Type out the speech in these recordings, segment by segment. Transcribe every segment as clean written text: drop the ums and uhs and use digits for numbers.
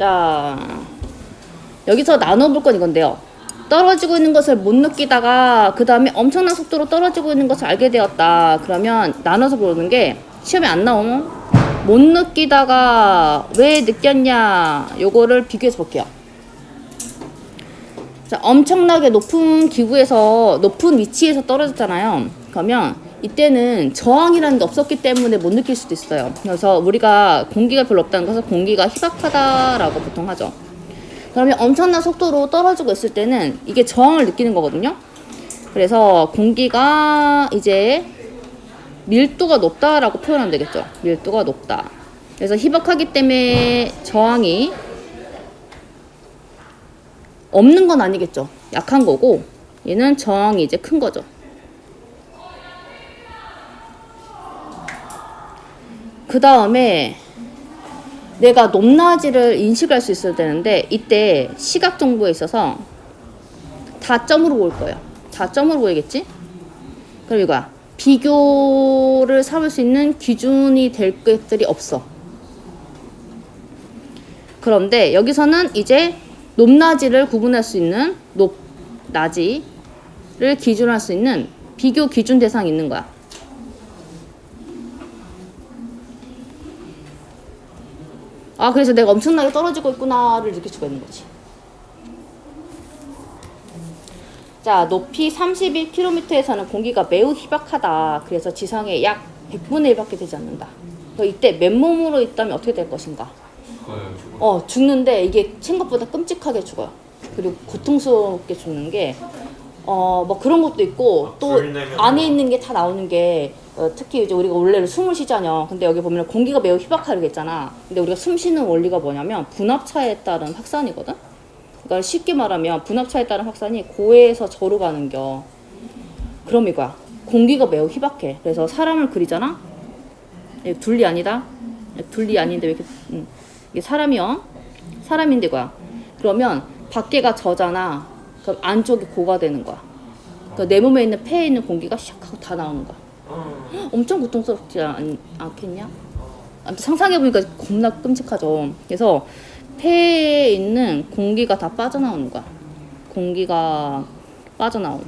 자, 여기서 나눠볼 건 이건데요. 떨어지고 있는 것을 못 느끼다가 그 다음에 엄청난 속도로 떨어지고 있는 것을 알게 되었다. 그러면 나눠서 보는 게 시험에 안 나오면 못 느끼다가 왜 느꼈냐, 요거를 비교해서 볼게요. 자, 엄청나게 높은 기구에서 높은 위치에서 떨어졌잖아요. 그러면 이때는 저항이라는 게 없었기 때문에 못 느낄 수도 있어요. 그래서 우리가 공기가 별로 없다는 것은 공기가 희박하다라고 보통 하죠. 그러면 엄청난 속도로 떨어지고 있을 때는 이게 저항을 느끼는 거거든요. 그래서 공기가 이제 밀도가 높다라고 표현하면 되겠죠. 밀도가 높다. 그래서 희박하기 때문에 저항이 없는 건 아니겠죠. 약한 거고, 얘는 저항이 이제 큰 거죠. 그 다음에 내가 높낮이를 인식할 수 있어야 되는데, 이때 시각 정보에 있어서 다 점으로 보일 거예요. 다 점으로 보이겠지? 그럼 이거야. 비교를 삼을 수 있는 기준이 될 것들이 없어. 그런데 여기서는 이제 높낮이를 구분할 수 있는, 높낮이를 기준할 수 있는 비교 기준 대상이 있는 거야. 아, 그래서 내가 엄청나게 떨어지고 있구나를 느낄 수가 있는 거지. 자, 높이 31km에서는 공기가 매우 희박하다. 그래서 지상에 약 100분의 1밖에 되지 않는다. 이때 맨몸으로 있다면 어떻게 될 것인가? 죽는데 이게 생각보다 끔찍하게 죽어요. 그리고 고통스럽게 죽는 게, 뭐 그런 것도 있고, 또 안에 있는 게 다 나오는 게, 특히 이제 우리가 원래는 숨을 쉬잖아요. 근데 여기 보면 공기가 매우 희박하게 했잖아. 근데 우리가 숨 쉬는 원리가 뭐냐면 분압차에 따른 확산이거든? 그러니까 쉽게 말하면 분압차에 따른 확산이 고에서 저로 가는겨. 그럼 이거야. 공기가 매우 희박해. 그래서 사람을 그리잖아? 둘리 아니다? 둘리 아닌데 왜 이렇게, 이게 사람이요? 사람인데 이거야. 그러면 밖에가 저잖아. 그럼 안쪽이 고가 되는 거야. 그러니까 내 몸에 있는 폐에 있는 공기가 샥 하고 다 나오는 거야. 엄청 고통스럽지 않겠냐? 아무튼 상상해보니까 겁나 끔찍하죠. 그래서 폐에 있는 공기가 다 빠져나오는 거야. 공기가 빠져나오는.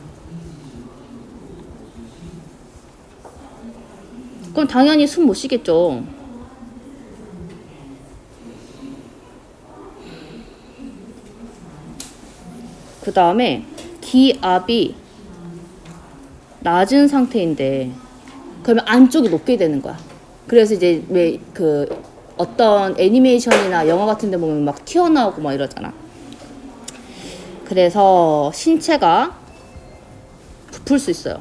그럼 당연히 숨 못 쉬겠죠. 그 다음에 기압이 낮은 상태인데 그러면 안쪽이 높게 되는 거야. 그래서 이제 왜 그 어떤 애니메이션이나 영화 같은 데 보면 막 튀어나오고 막 이러잖아. 그래서 신체가 부풀 수 있어요.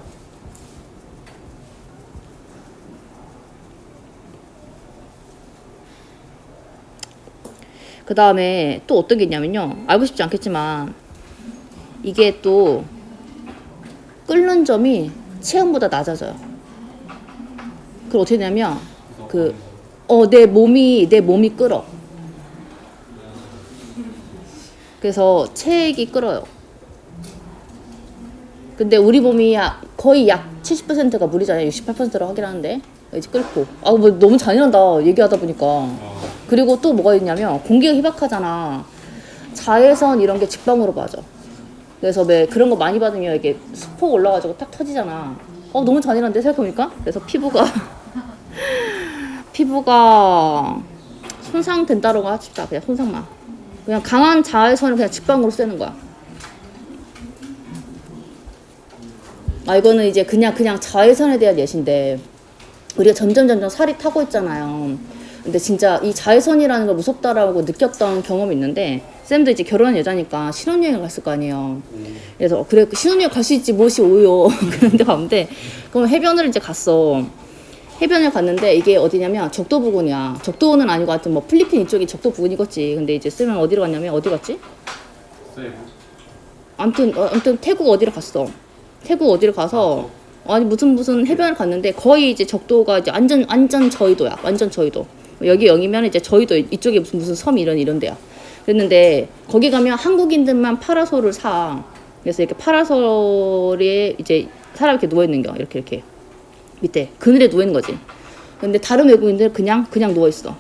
그 다음에 또 어떤 게 있냐면요. 알고 싶지 않겠지만 이게 또 끓는 점이 체온보다 낮아져요. 그럼 어떻게 되냐면 내 몸이 끓어. 그래서 체액이 끓어요. 근데 우리 몸이 거의 약 70%가 물이잖아요. 68%로 하긴 하는데 이제 끓고. 뭐 너무 잔인하다 얘기하다 보니까. 그리고 또 뭐가 있냐면 공기가 희박하잖아. 자외선 이런 게 직방으로 빠져. 그래서 왜 그런 거 많이 받으면 이게 수포 올라가지고 탁 터지잖아. 너무 잔인한데 생각해보니까. 그래서 피부가 손상된다라고 하십시다. 그냥 손상만. 그냥 강한 자외선을 그냥 직방으로 쐬는 거야. 이거는 이제 그냥 자외선에 대한 예시인데 우리가 점점 살이 타고 있잖아요. 근데 진짜 이 자외선이라는 걸 무섭다라고 느꼈던 경험이 있는데 쌤도 이제 결혼한 여자니까 신혼여행을 갔을 거 아니에요. 그래서 그래 신혼여행 갈 수 있지 무엇이 오요. 그런데 갔는데 그럼 해변을 이제 갔어. 해변을 갔는데 이게 어디냐면 적도 부근이야. 적도는 아니고 하여튼 뭐 필리핀 이쪽이 적도 부근이겠지. 근데 이제 쌤은 어디로 갔냐면 어디 갔지? 아무튼 태국 어디로 갔어. 태국 어디를 가서 무슨 해변을 갔는데 거의 이제 적도가 이제 완전 저위도야. 완전 저위도. 여기 0이면 이제 저위도 이쪽에 무슨 섬이 이런 데야. 그랬는데 거기 가면 한국인들만 파라솔을 사. 그래서 이렇게 파라솔에 이제 사람 이렇게 누워 있는 거 이렇게 밑에 그늘에 누워 있는 거지. 근데 다른 외국인들 그냥 누워 있어.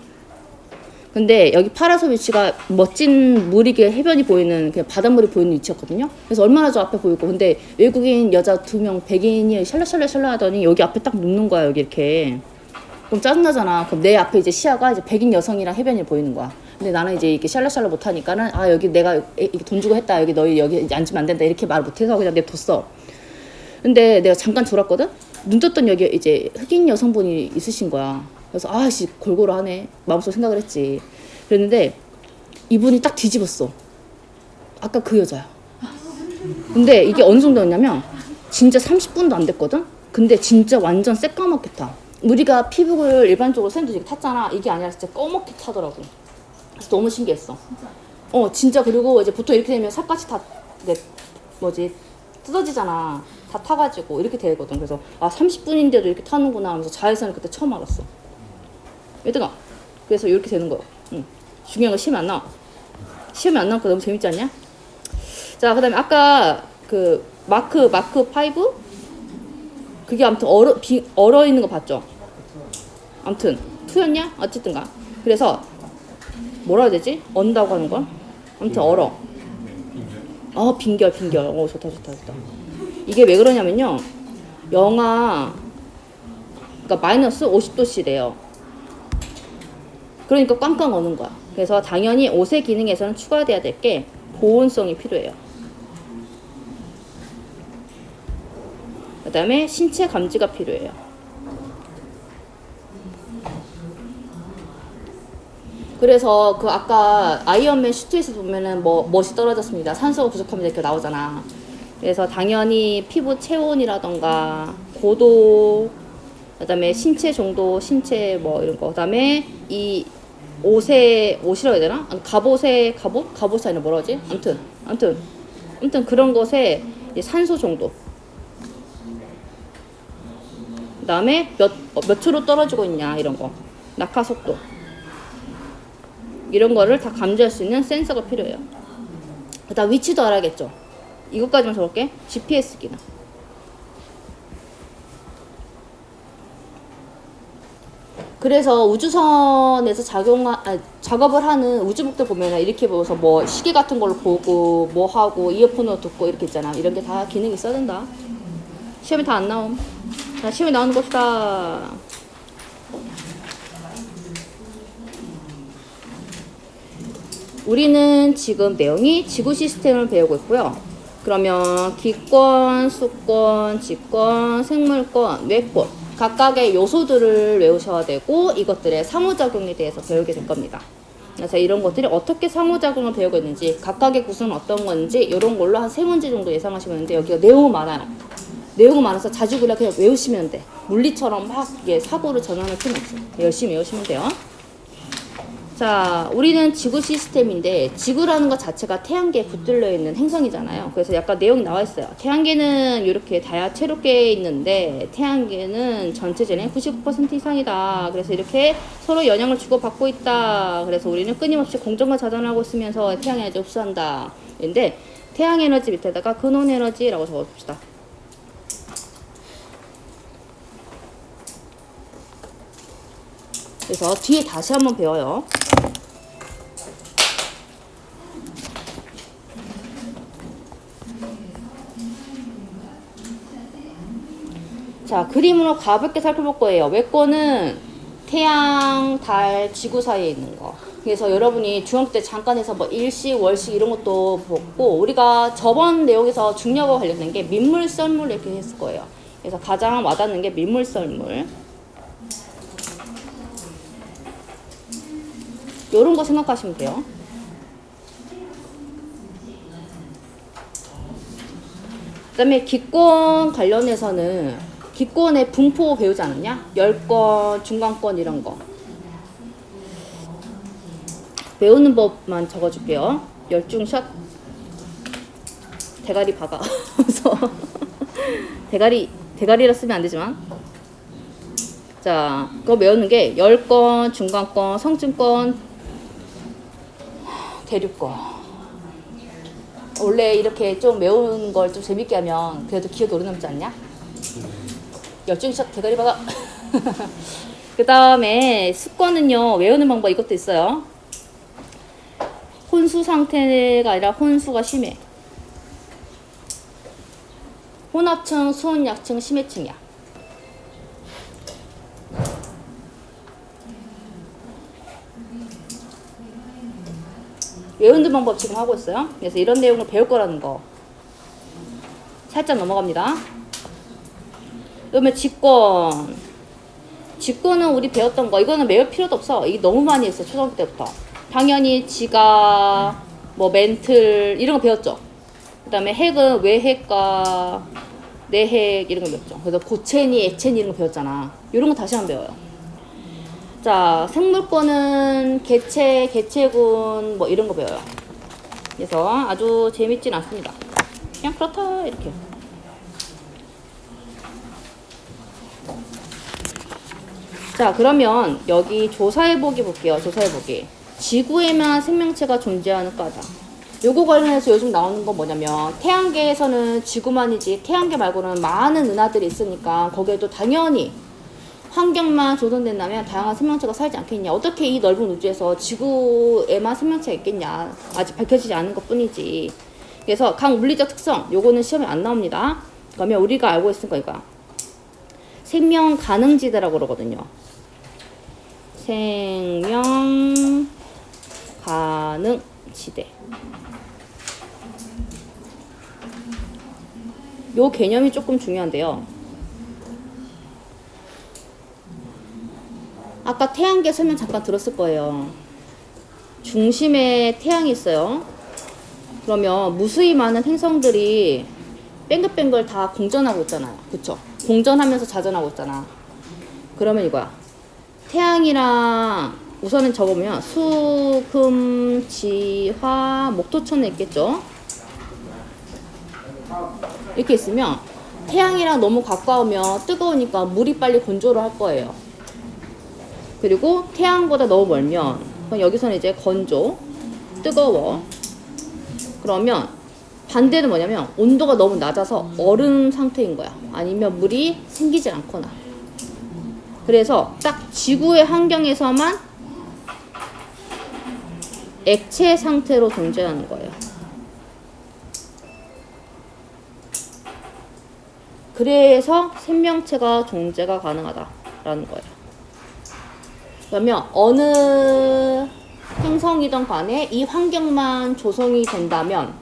근데 여기 파라솔 위치가 멋진 물이게 해변이 보이는 그냥 바닷물이 보이는 위치였거든요. 그래서 얼마나 저 앞에 보이고 근데 외국인 여자 2명 백인이 샬라샬라 하더니 여기 앞에 딱 눕는 거야 여기 이렇게. 그럼 짜증나잖아. 그럼 내 앞에 이제 시야가 이제 백인 여성이랑 해변이 보이는 거야. 근데 나는 이제 이렇게 샬라샬라 못하니까는 아 여기 내가 돈 주고 했다 여기 너희 여기 앉으면 안 된다 이렇게 말 못해서 그냥 냅뒀어. 근데 내가 잠깐 졸았거든. 눈 떴더니 여기 이제 흑인 여성분이 있으신 거야. 그래서 아씨 골고루 하네 마음속으로 생각을 했지. 그랬는데 이분이 딱 뒤집었어. 아까 그 여자야. 근데 이게 어느 정도였냐면 진짜 30분도 안 됐거든. 근데 진짜 완전 새까맣게 타. 우리가 피부를 일반적으로 샌드 이렇게 탔잖아. 이게 아니라 진짜 꺼멓게 타더라고. 그래서 너무 신기했어. 진짜. 그리고 이제 보통 이렇게 되면 살갗이 다 뜯어지잖아. 다 타가지고 이렇게 되거든. 그래서 아 30분인데도 이렇게 타는구나 하면서 자외선을 그때 처음 알았어. 얘들아, 그래서 이렇게 되는 거야. 중요한 건 시험이 안 나와. 시험이 안 나오니까 너무 재밌지 않냐? 자, 그 다음에 아까 그 마크 5? 그게 아무튼 얼어 있는 거 봤죠? 아무튼 2였냐? 어쨌든가. 그래서 뭐라 해야 되지? 언다고 하는 거야? 아무튼 얼어. 빈결. 좋다. 이게 왜 그러냐면요. 영하 그러니까 마이너스 50도씨래요. 그러니까 꽝꽝 어는 거야. 그래서 당연히 옷의 기능에서는 추가돼야 될 게 보온성이 필요해요. 그 다음에 신체 감지가 필요해요. 그래서 그 아까 아이언맨 슈트에서 보면은 멋이 떨어졌습니다. 산소가 부족합니다. 이렇게 나오잖아. 그래서 당연히 피부 체온이라던가 고도, 그 다음에 신체 정도, 신체 이런 거. 그 다음에 이 옷이라고 해야 되나? 갑옷이 아니라 뭐라 하지? 아무튼 그런 것에 산소 정도. 그 다음에 몇 초로 떨어지고 있냐, 이런 거. 낙하 속도. 이런 거를 다 감지할 수 있는 센서가 필요해요. 그 다음 위치도 알아야겠죠? 이것까지만 적을게. GPS 기능. 그래서 우주선에서 작업을 하는 우주복들 보면 이렇게 보면서 시계 같은 걸로 보고 하고 이어폰으로 듣고 이렇게 있잖아. 이런 게 다 기능이 있어야 된다. 시험이 다 안 나옴. 자, 시험이 나오는 것이다. 우리는 지금 내용이 지구 시스템을 배우고 있고요. 그러면 기권, 수권, 직권, 생물권, 뇌권 각각의 요소들을 외우셔야 되고 이것들의 상호작용에 대해서 배우게 될 겁니다. 그래서 이런 것들이 어떻게 상호작용을 배우고 있는지 각각의 구성은 어떤 건지 이런 걸로 한 3문제 정도 예상하시면 되는데 여기가 내용이 많아요. 내용이 많아서 자주 그냥 외우시면 돼. 물리처럼 막 이게 사고를 전환할 필요는 없어요. 열심히 외우시면 돼요. 자, 우리는 지구 시스템인데 지구라는 것 자체가 태양계에 붙들려 있는 행성이잖아요. 그래서 약간 내용이 나와 있어요. 태양계는 이렇게 다채롭게 있는데 태양계는 전체 질량의 99% 이상이다. 그래서 이렇게 서로 영향을 주고받고 있다. 그래서 우리는 끊임없이 공정과 자전하고 있으면서 태양에너지를 흡수한다. 근데 태양에너지 밑에다가 근원에너지라고 적어봅시다. 그래서 뒤에 다시 한번 배워요. 자, 그림으로 가볍게 살펴볼 거예요. 외권은 태양, 달, 지구 사이에 있는 거. 그래서 여러분이 중학교 때 잠깐 해서 일식, 월식 이런 것도 보고 우리가 저번 내용에서 중력과 관련된 게 민물, 썰물 이렇게 했을 거예요. 그래서 가장 와닿는 게 민물, 썰물. 요런 거 생각하시면 돼요. 그 다음에 기권 관련해서는 기권의 분포 배우지 않았냐? 열권, 중간권 이런 거. 배우는 법만 적어줄게요. 열중샷. 대가리 박아. 그래서 대가리라 쓰면 안 되지만. 자, 그거 배우는 게 열권, 중간권, 성층권, 대륙권. 원래 이렇게 좀 외우는 걸 좀 재밌게 하면 그래도 기억이 오래 남지 않냐? 열중샷 대가리 박아. 그 다음에 수권은요, 외우는 방법 이것도 있어요. 혼수 상태가 아니라 혼수가 심해. 혼합층, 수온약층, 심해층이야. 외운드 방법 지금 하고 있어요. 그래서 이런 내용을 배울 거라는 거. 살짝 넘어갑니다. 그러면 직권. 직권은 우리 배웠던 거. 이거는 외울 필요도 없어. 이게 너무 많이 했어. 초등학교 때부터. 당연히 지가, 뭐 멘틀 이런 거 배웠죠. 그 다음에 핵은 외핵과 내핵 이런 거 배웠죠. 그래서 고체니, 액체니 이런 거 배웠잖아. 이런 거 다시 한번 배워요. 자, 생물권은 개체, 개체군 뭐 이런 거 배워요. 그래서 아주 재밌진 않습니다. 그냥 그렇다 이렇게. 자, 그러면 여기 조사해보기 볼게요. 조사해보기. 지구에만 생명체가 존재하는 과다. 요거 관련해서 요즘 나오는 건 뭐냐면 태양계에서는 지구만이지 태양계 말고는 많은 은하들이 있으니까 거기에도 당연히 환경만 조성된다면 다양한 생명체가 살지 않겠냐. 어떻게 이 넓은 우주에서 지구에만 생명체가 있겠냐. 아직 밝혀지지 않은 것 뿐이지. 그래서 각 물리적 특성, 요거는 시험에 안 나옵니다. 그러면 우리가 알고 있을 거니까 생명 가능지대라고 그러거든요. 생명 가능지대. 요 개념이 조금 중요한데요. 아까 태양계 설명 잠깐 들었을 거예요. 중심에 태양이 있어요. 그러면 무수히 많은 행성들이 뱅글뱅글 다 공전하고 있잖아요. 그쵸? 공전하면서 자전하고 있잖아. 그러면 이거야. 태양이랑 우선은 적어보면 수, 금, 지, 화, 목, 토, 천에 있겠죠? 이렇게 있으면 태양이랑 너무 가까우면 뜨거우니까 물이 빨리 건조를 할 거예요. 그리고 태양보다 너무 멀면 그럼 여기서는 이제 건조, 뜨거워. 그러면 반대는 뭐냐면 온도가 너무 낮아서 얼음 상태인 거야. 아니면 물이 생기지 않거나. 그래서 딱 지구의 환경에서만 액체 상태로 존재하는 거예요. 그래서 생명체가 존재가 가능하다라는 거예요. 그러면 어느 행성이든 간에 이 환경만 조성이 된다면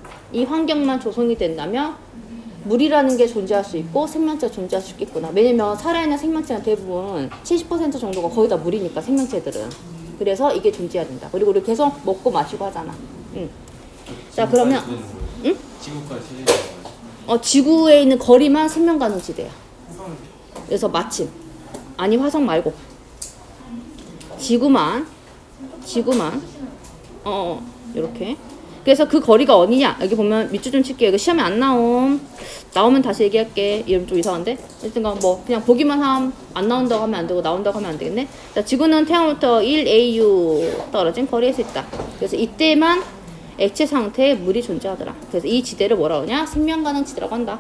물이라는 게 존재할 수 있고 생명체가 존재할 수 있겠구나. 왜냐면 살아있는 생명체는 대부분 70% 정도가 거의 다 물이니까 생명체들은. 그래서 이게 존재해야 된다. 그리고 우리 계속 먹고 마시고 하잖아. 응. 자, 그러면 응? 지구까지 지구에 있는 거리만 생명 가능 지대야. 그래서 마침 아니 화성 말고 지구만 이렇게. 그래서 그 거리가 어디냐? 여기 보면 밑줄 좀 칠게요. 이거 시험에 안 나오면 다시 얘기할게. 이름 좀 이상한데? 하여튼 뭐 그냥 보기만 하면 안 나온다고 하면 안 되고 나온다고 하면 안 되겠네. 자, 지구는 태양으로부터 1AU 떨어진 거리에서 있다. 그래서 이때만 액체 상태에 물이 존재하더라. 그래서 이 지대를 뭐라고 하냐? 생명 가능 지대라고 한다.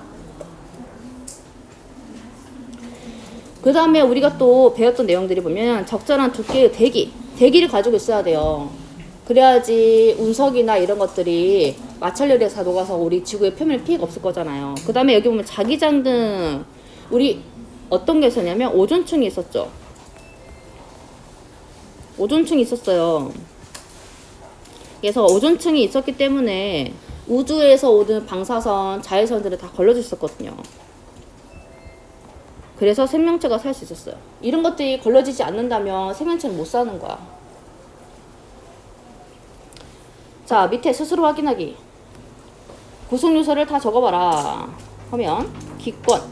그 다음에 우리가 또 배웠던 내용들이 보면 적절한 두께의 대기를 가지고 있어야 돼요. 그래야지 운석이나 이런 것들이 마찰열에 다 녹아서 우리 지구의 표면에 피해가 없을 거잖아요. 그 다음에 여기 보면 자기장 등 우리 어떤 게 있었냐면 오존층이 있었죠. 오존층이 있었어요. 그래서 오존층이 있었기 때문에 우주에서 오는 방사선, 자외선들을 다 걸러줄 수 있었거든요. 그래서 생명체가 살 수 있었어요. 이런 것들이 걸러지지 않는다면 생명체는 못 사는 거야. 자, 밑에 스스로 확인하기. 구성 요소를 다 적어봐라. 하면 기권,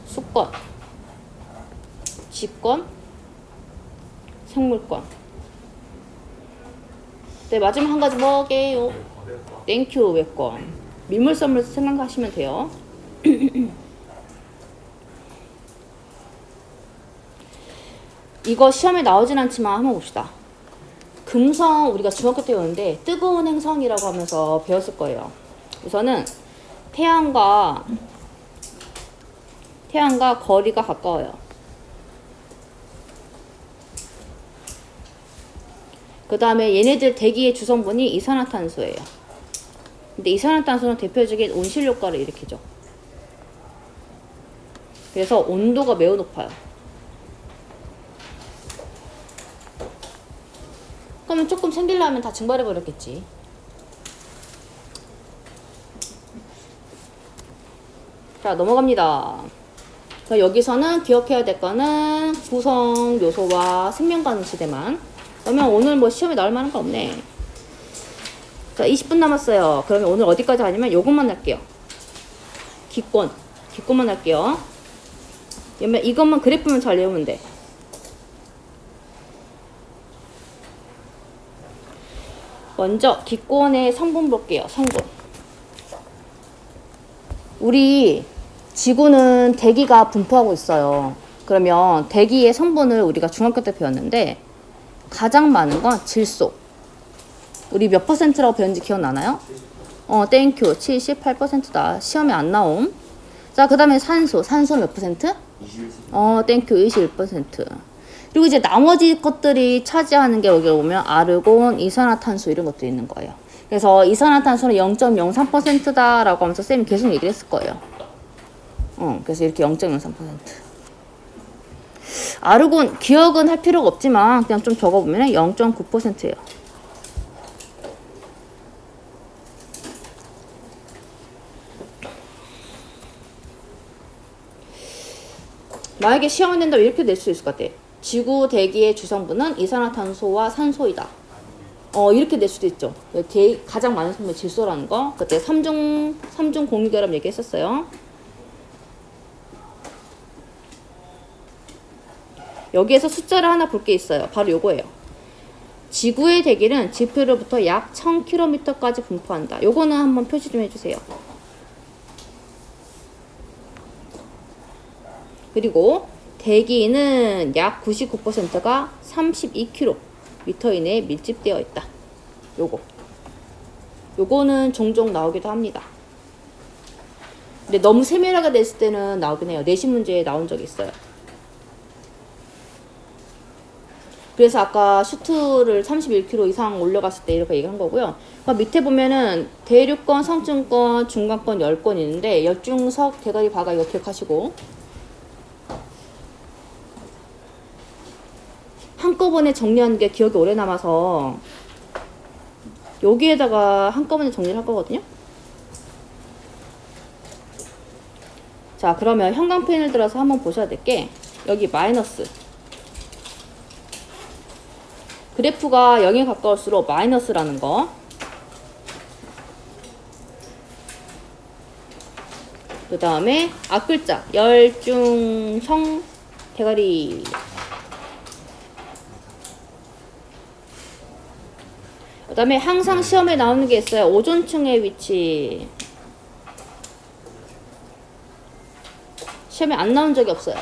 수권, 지권, 생물권. 네, 마지막 한 가지 뭐게요? 땡큐 외권. 민물 선물 생각하시면 돼요. 이거 시험에 나오진 않지만 한번 봅시다. 금성 우리가 중학교 때 배웠는데 뜨거운 행성이라고 하면서 배웠을 거예요. 우선은 태양과 거리가 가까워요. 그 다음에 얘네들 대기의 주성분이 이산화탄소예요. 근데 이산화탄소는 대표적인 온실 효과를 일으키죠. 그래서 온도가 매우 높아요. 그러면 조금 생기려면 다 증발해버렸겠지. 자, 넘어갑니다. 여기서는 기억해야 될 거는 구성 요소와 생명 가능시대만. 그러면 오늘 뭐 시험에 나올 만한 거 없네. 자, 20분 남았어요. 그러면 오늘 어디까지 하냐면 요것만 할게요. 기권만 할게요. 그러면 이것만 그래프만 잘 외우면 돼. 먼저 기권의 성분 볼게요. 성분. 우리 지구는 대기가 분포하고 있어요. 그러면 대기의 성분을 우리가 중학교 때 배웠는데 가장 많은 건 질소. 우리 몇 퍼센트라고 배웠는지 기억나나요? 땡큐. 78%다. 시험에 안 나옴. 자, 그 다음에 산소. 산소 몇 퍼센트? 21%. 땡큐. 21%. 그리고 이제 나머지 것들이 차지하는 게 여기 오면 아르곤, 이산화탄소 이런 것도 있는 거예요. 그래서 이산화탄소는 0.03%다라고 하면서 쌤이 계속 얘기를 했을 거예요. 그래서 이렇게 0.03%. 아르곤 기억은 할 필요가 없지만 그냥 좀 적어보면 0.9%예요. 만약에 시험을 낸다면 이렇게 낼 수 있을 것 같아. 지구 대기의 주성분은 이산화탄소와 산소이다. 이렇게 낼 수도 있죠. 가장 많은 성분이 질소라는 거. 그때 3중 공유결합 얘기했었어요. 여기에서 숫자를 하나 볼 게 있어요. 바로 요거예요. 지구의 대기는 지표로부터 약 1000km까지 분포한다. 요거는 한번 표시 좀 해주세요. 그리고 대기는 약 99%가 32km 이내에 밀집되어 있다. 요거는 종종 나오기도 합니다. 근데 너무 세밀하게 냈을 때는 나오긴 해요. 내신 문제에 나온 적이 있어요. 그래서 아까 슈트를 31km 이상 올려갔을 때 이렇게 얘기한 거고요. 밑에 보면은 대륙권, 성층권, 중간권 10권 있는데 열중석, 대가리, 바가 이거 기억하시고 한꺼번에 정리하는 게 기억이 오래 남아서 여기에다가 한꺼번에 정리를 할 거거든요. 자, 그러면 형광펜을 들어서 한번 보셔야 될 게 여기 마이너스. 그래프가 0에 가까울수록 마이너스라는 거. 그 다음에 앞글자 열중성 대가리. 그 다음에 항상 시험에 나오는 게 있어요. 오존층의 위치. 시험에 안 나온 적이 없어요.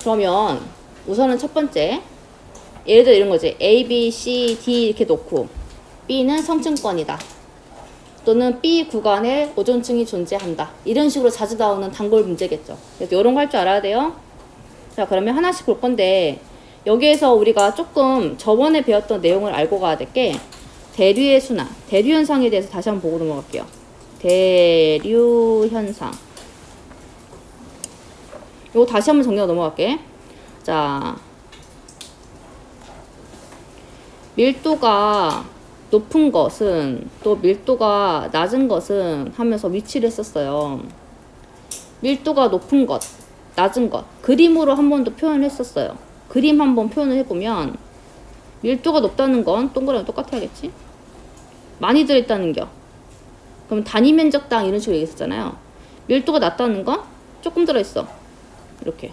그러면 우선은 첫 번째, 예를 들어 이런 거지. A, B, C, D 이렇게 놓고 B는 성층권이다. 또는 B 구간에 오존층이 존재한다. 이런 식으로 자주 나오는 단골 문제겠죠. 그래서 이런 거 할 줄 알아야 돼요. 자, 그러면 하나씩 볼 건데 여기에서 우리가 조금 저번에 배웠던 내용을 알고 가야 될 게 대류의 순환, 대류 현상에 대해서 다시 한번 보고 넘어갈게요. 대류 현상. 요거 다시 한번 정리하고 넘어갈게. 자, 밀도가 높은 것은 또 밀도가 낮은 것은 하면서 위치를 했었어요. 밀도가 높은 것, 낮은 것 그림으로 한 번 더 표현을 했었어요. 그림 한번 표현을 해보면 밀도가 높다는 건 동그라미 똑같아야겠지? 많이 들어있다는 겨. 그럼 단위 면적당 이런 식으로 얘기했었잖아요. 밀도가 낮다는 건 조금 들어있어. 이렇게.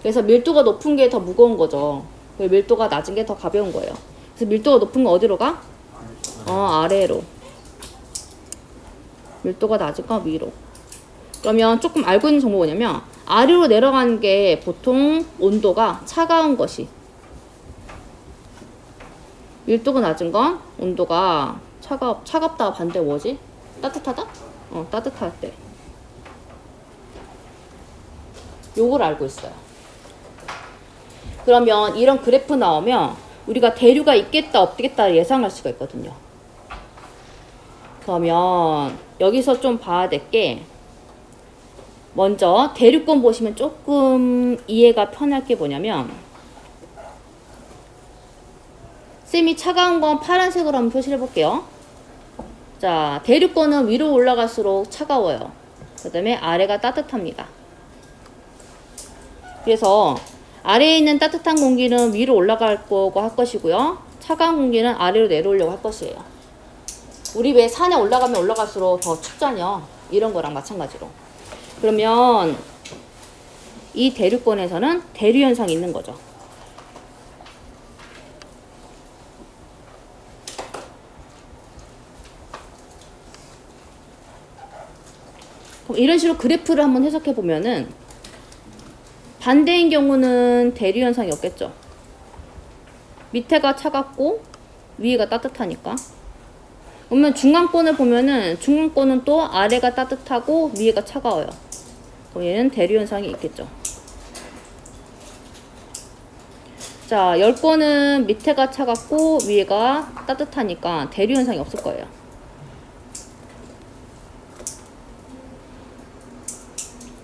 그래서 밀도가 높은 게 더 무거운 거죠. 밀도가 낮은 게 더 가벼운 거예요. 그래서 밀도가 높은 건 어디로 가? 아래로. 밀도가 낮은 건 위로. 그러면 조금 알고 있는 정보가 뭐냐면 아래로 내려가는 게 보통 온도가 차가운 것이, 밀도가 낮은 건 온도가 차갑다가 반대 뭐지? 따뜻하다? 따뜻할 때. 요걸 알고 있어요. 그러면 이런 그래프 나오면 우리가 대류가 있겠다 없겠다 예상할 수가 있거든요. 그러면 여기서 좀 봐야 될 게 먼저 대류권 보시면 조금 이해가 편할 게 뭐냐면 쌤이 차가운 건 파란색으로 한번 표시를 해볼게요. 자, 대류권은 위로 올라갈수록 차가워요. 그 다음에 아래가 따뜻합니다. 그래서 아래에 있는 따뜻한 공기는 위로 올라갈 거고 할 것이고요. 차가운 공기는 아래로 내려오려고 할 것이에요. 우리 왜 산에 올라가면 올라갈수록 더 춥잖아요. 이런 거랑 마찬가지로. 그러면 이 대류권에서는 대류 현상이 있는 거죠. 그럼 이런 식으로 그래프를 한번 해석해 보면은 반대인 경우는 대류 현상이 없겠죠. 밑에가 차갑고 위에가 따뜻하니까. 그러면 중간권을 보면은 중간권은 또 아래가 따뜻하고 위에가 차가워요. 그럼 얘는 대류 현상이 있겠죠. 자, 10권은 밑에가 차갑고 위에가 따뜻하니까 대류 현상이 없을 거예요.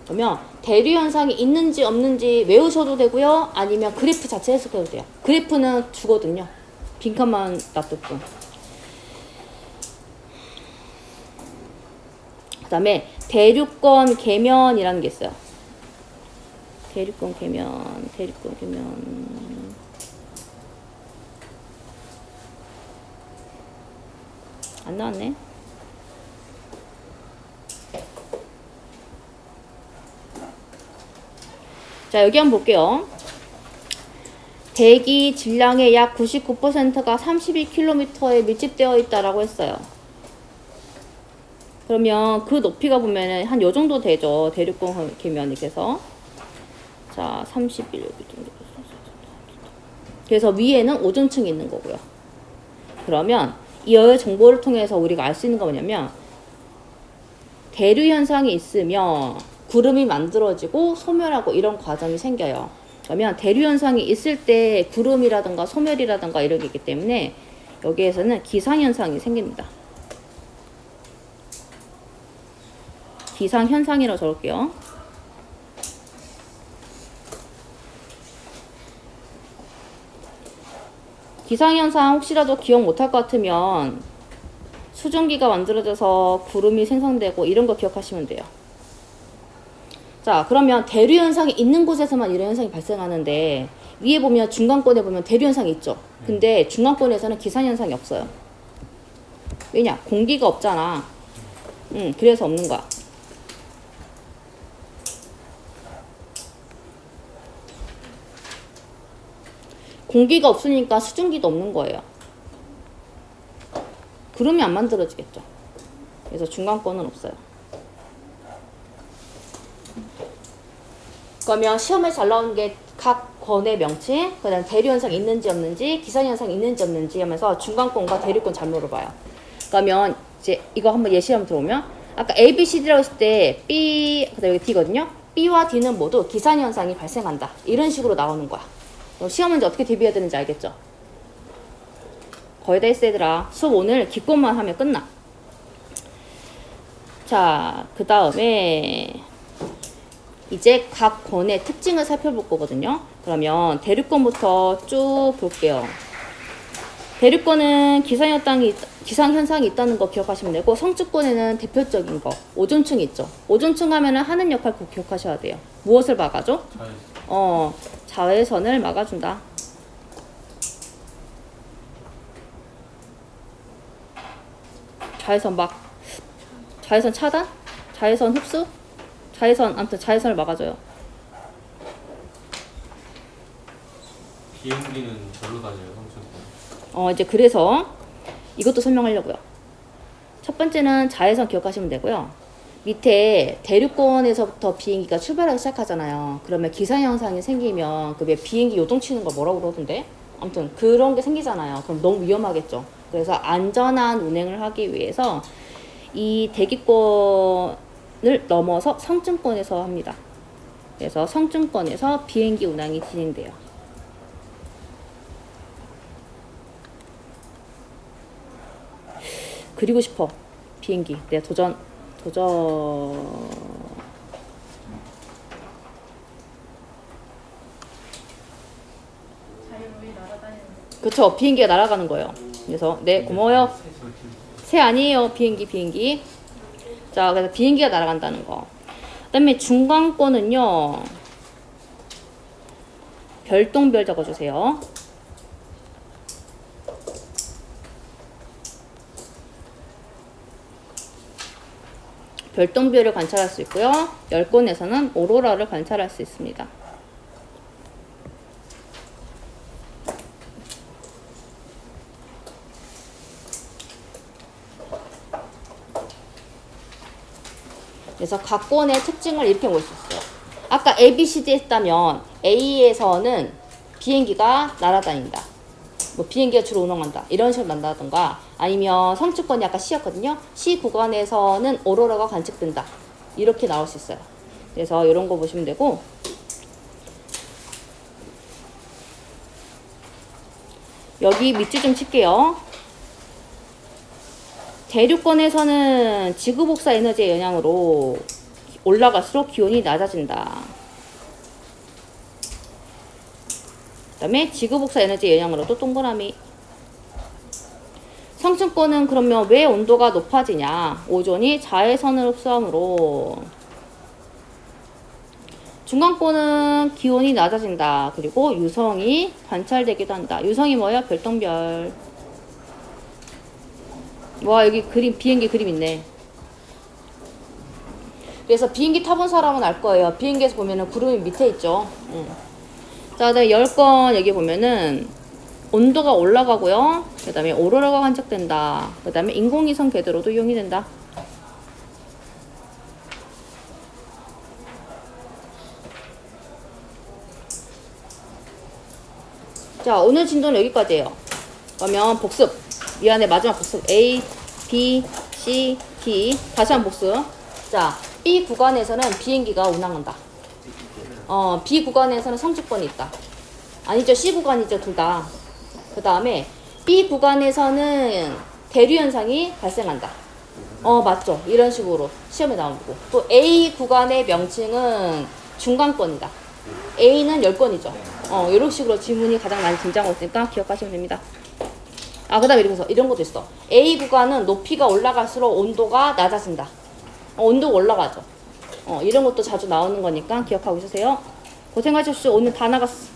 그러면 대류 현상이 있는지 없는지 외우셔도 되고요. 아니면 그래프 자체 해석해도 돼요. 그래프는 주거든요. 빈칸만 놔두고. 그 다음에 대류권 계면이라는 게 있어요. 대류권 계면. 안 나왔네. 자, 여기 한번 볼게요. 대기 질량의 약 99%가 32km에 밀집되어 있다라고 했어요. 그러면 그 높이가 보면은 한 요 정도 되죠. 대류권 계면이. 그래서 자, 31 여기 정도. 그래서 위에는 오존층이 있는 거고요. 그러면 이 정보를 통해서 우리가 알 수 있는 거 뭐냐면 대류 현상이 있으면 구름이 만들어지고 소멸하고 이런 과정이 생겨요. 그러면 대류 현상이 있을 때 구름이라든가 소멸이라든가 이런 게 있기 때문에 여기에서는 기상현상이 생깁니다. 기상현상이라고 적을게요. 기상현상 혹시라도 기억 못할 것 같으면 수증기가 만들어져서 구름이 생성되고 이런 거 기억하시면 돼요. 자, 그러면 대류 현상이 있는 곳에서만 이런 현상이 발생하는데 위에 보면 중간권에 보면 대류 현상이 있죠. 근데 중간권에서는 기상 현상이 없어요. 왜냐? 공기가 없잖아. 그래서 없는 거야. 공기가 없으니까 수증기도 없는 거예요. 구름이 안 만들어지겠죠. 그래서 중간권은 없어요. 그러면 시험에 잘 나오는 게 각 권의 명칭, 그 다음에 대류 현상이 있는지 없는지, 기상 현상이 있는지 없는지 하면서 중간권과 대류권 잘 물어봐요. 그러면 이제 이거 한번 예시 한번 들어오면 아까 A, B, C, D라고 했을 때 B, 그 다음에 여기 D거든요. B와 D는 모두 기상 현상이 발생한다. 이런 식으로 나오는 거야. 시험 문제 어떻게 대비해야 되는지 알겠죠? 거의 다 했어 얘들아. 수업 오늘 기권만 하면 끝나. 자, 그 다음에 이제 각 권의 특징을 살펴볼 거거든요. 그러면 대류권부터 쭉 볼게요. 대류권은 기상현상이 있다는 거 기억하시면 되고, 성층권에는 대표적인 거 오존층이 있죠. 오존층 하면은 하는 역할 꼭 기억하셔야 돼요. 무엇을 막아줘? 자외선을 막아준다. 자외선 차단? 자외선 흡수? 아무튼 자외선을 막아줘요. 비행기는 절로 다녀요, 성층권. 이제 그래서 이것도 설명하려고요. 첫 번째는 자외선 기억하시면 되고요. 밑에 대류권에서부터 비행기가 출발하기 시작하잖아요. 그러면 기상현상이 생기면 그 왜 비행기 요동치는 거 뭐라고 그러던데? 아무튼 그런 게 생기잖아요. 그럼 너무 위험하겠죠. 그래서 안전한 운행을 하기 위해서 이 대기권을 넘어서 성층권에서 합니다. 그래서 성층권에서 비행기 운항이 진행돼요. 그리고 싶어. 비행기. 내가 도전. 그쵸. 비행기가 날아가는 거예요. 그래서 네, 고마워요. 새 아니에요. 비행기. 자, 그래서 비행기가 날아간다는 거. 그 다음에 중간권은요. 별똥별 적어주세요. 별똥별을 관찰할 수 있고요. 10권에서는 오로라를 관찰할 수 있습니다. 그래서 각 권의 특징을 이렇게 볼 수 있어요. 아까 A, B, C, D 했다면 A에서는 비행기가 날아다닌다. 뭐 비행기가 주로 운항한다. 이런 식으로 난다던가 아니면 성층권이 아까 C였거든요. C 구간에서는 오로라가 관측된다. 이렇게 나올 수 있어요. 그래서 이런 거 보시면 되고 여기 밑줄 좀 칠게요. 대륙권에서는 지구 복사 에너지의 영향으로 올라갈수록 기온이 낮아진다. 그 다음에 지구 복사 에너지의 영향으로도 동그라미. 성층권은 그러면 왜 온도가 높아지냐? 오존이 자외선을 흡수하므로. 중간권은 기온이 낮아진다. 그리고 유성이 관찰되기도 한다. 유성이 뭐야? 별똥별. 와, 여기 그림, 비행기 그림 있네. 그래서 비행기 타본 사람은 알 거예요. 비행기에서 보면은 구름이 밑에 있죠. 자, 그다음에 10건 여기 보면은 온도가 올라가고요. 그 다음에 오로라가 관측된다. 그 다음에 인공위성 궤도로도 이용이 된다. 자, 오늘 진도는 여기까지예요. 그러면 복습. 미안해, 마지막 복습. A, B, C, D. 다시 한번 복습. 자, B 구간에서는 비행기가 운항한다. B 구간에서는 성층권이 있다. 아니죠, C 구간이죠, 둘 다. 그 다음에 B 구간에서는 대류 현상이 발생한다. 맞죠. 이런 식으로 시험에 나오고. 또 A 구간의 명칭은 중간권이다. A는 10건이죠. 이런 식으로 지문이 가장 많이 등장하고 있으니까 기억하시면 됩니다. 그 다음에 이렇게 해서 이런 것도 있어. A 구간은 높이가 올라갈수록 온도가 낮아진다. 온도가 올라가죠. 이런 것도 자주 나오는 거니까 기억하고 있으세요. 고생하셨어요. 오늘 다 나갔어.